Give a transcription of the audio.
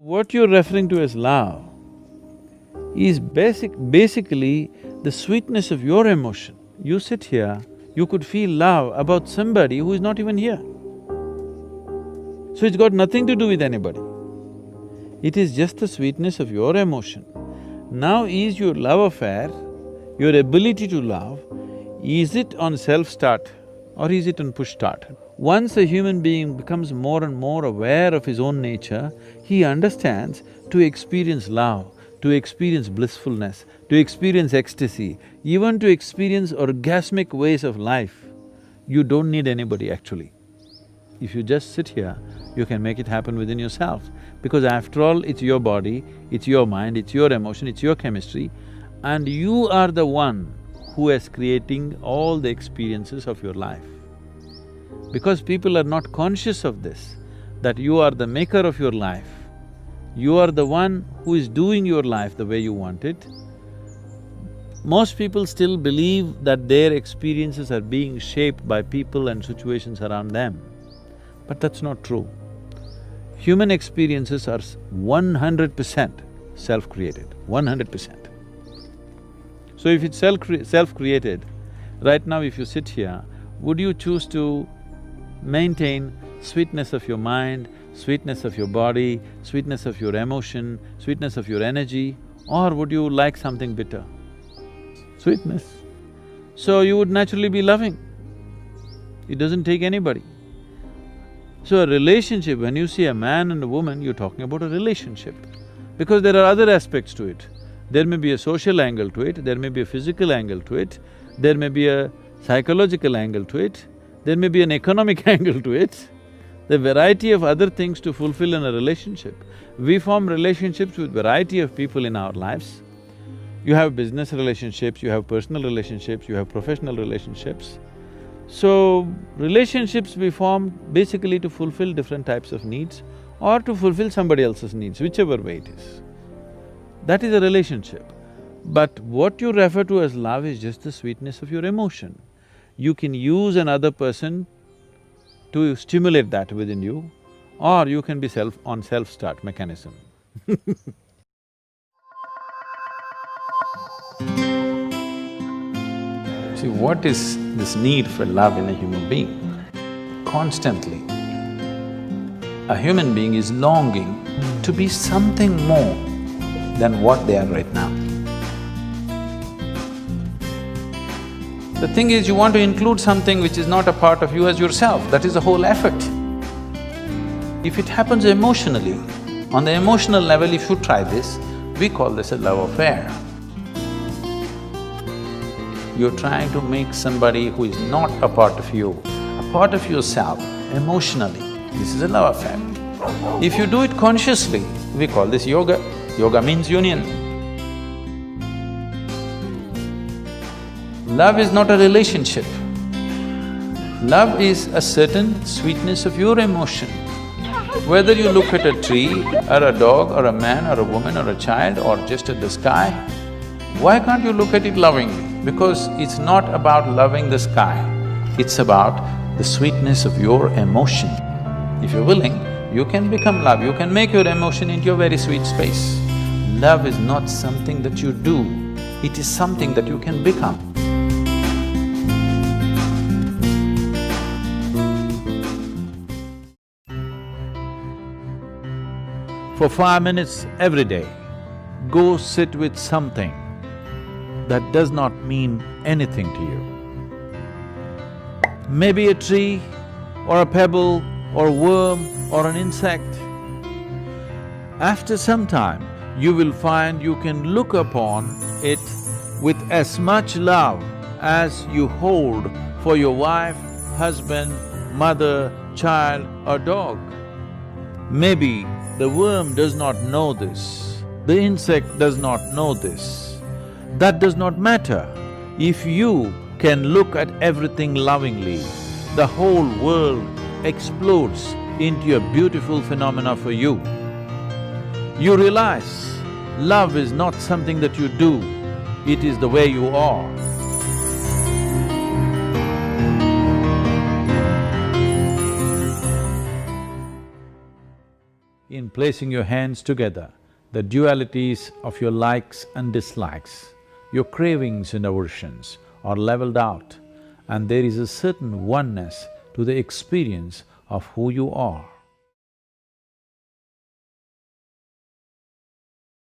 What you're referring to as love is basically the sweetness of your emotion. You sit here, you could feel love about somebody who is not even here. So it's got nothing to do with anybody. It is just the sweetness of your emotion. Now is your love affair, your ability to love, is it on self-start or is it on push-start? Once a human being becomes more and more aware of his own nature, he understands to experience love, to experience blissfulness, to experience ecstasy, even to experience orgasmic ways of life, you don't need anybody actually. If you just sit here, you can make it happen within yourself. Because after all, it's your body, it's your mind, it's your emotion, it's your chemistry, and you are the one who is creating all the experiences of your life. Because people are not conscious of this, that you are the maker of your life, you are the one who is doing your life the way you want it. Most people still believe that their experiences are being shaped by people and situations around them, but that's not true. Human experiences are 100% self-created, 100%. So if it's self-created, right now if you sit here, would you choose to maintain sweetness of your mind, sweetness of your body, sweetness of your emotion, sweetness of your energy, or would you like something bitter? Sweetness. So you would naturally be loving. It doesn't take anybody. So a relationship, when you see a man and a woman, you're talking about a relationship. Because there are other aspects to it. There may be a social angle to it, there may be a physical angle to it, there may be a psychological angle to it, there may be an economic angle to it, the variety of other things to fulfill in a relationship. We form relationships with variety of people in our lives. You have business relationships, you have personal relationships, you have professional relationships. So, relationships we form basically to fulfill different types of needs or to fulfill somebody else's needs, whichever way it is. That is a relationship. But what you refer to as love is just the sweetness of your emotion. You can use another person to stimulate that within you, or you can be on self-start mechanism. See, what is this need for love in a human being? Constantly, a human being is longing to be something more than what they are right now. The thing is, you want to include something which is not a part of you as yourself, that is the whole effort. If it happens emotionally, on the emotional level, if you try this, we call this a love affair. You're trying to make somebody who is not a part of you, a part of yourself, emotionally. This is a love affair. If you do it consciously, we call this yoga. Yoga means union. Love is not a relationship. Love is a certain sweetness of your emotion. Whether you look at a tree, or a dog, or a man, or a woman, or a child, or just at the sky, why can't you look at it lovingly? Because it's not about loving the sky, it's about the sweetness of your emotion. If you're willing, you can become love, you can make your emotion into a very sweet space. Love is not something that you do, it is something that you can become. For 5 minutes every day, go sit with something that does not mean anything to you. Maybe a tree, or a pebble, or a worm, or an insect. After some time, you will find you can look upon it with as much love as you hold for your wife, husband, mother, child, or dog. Maybe the worm does not know this, the insect does not know this. That does not matter. If you can look at everything lovingly, the whole world explodes into a beautiful phenomena for you. You realize love is not something that you do, it is the way you are. In placing your hands together, the dualities of your likes and dislikes, your cravings and aversions are leveled out, and there is a certain oneness to the experience of who you are.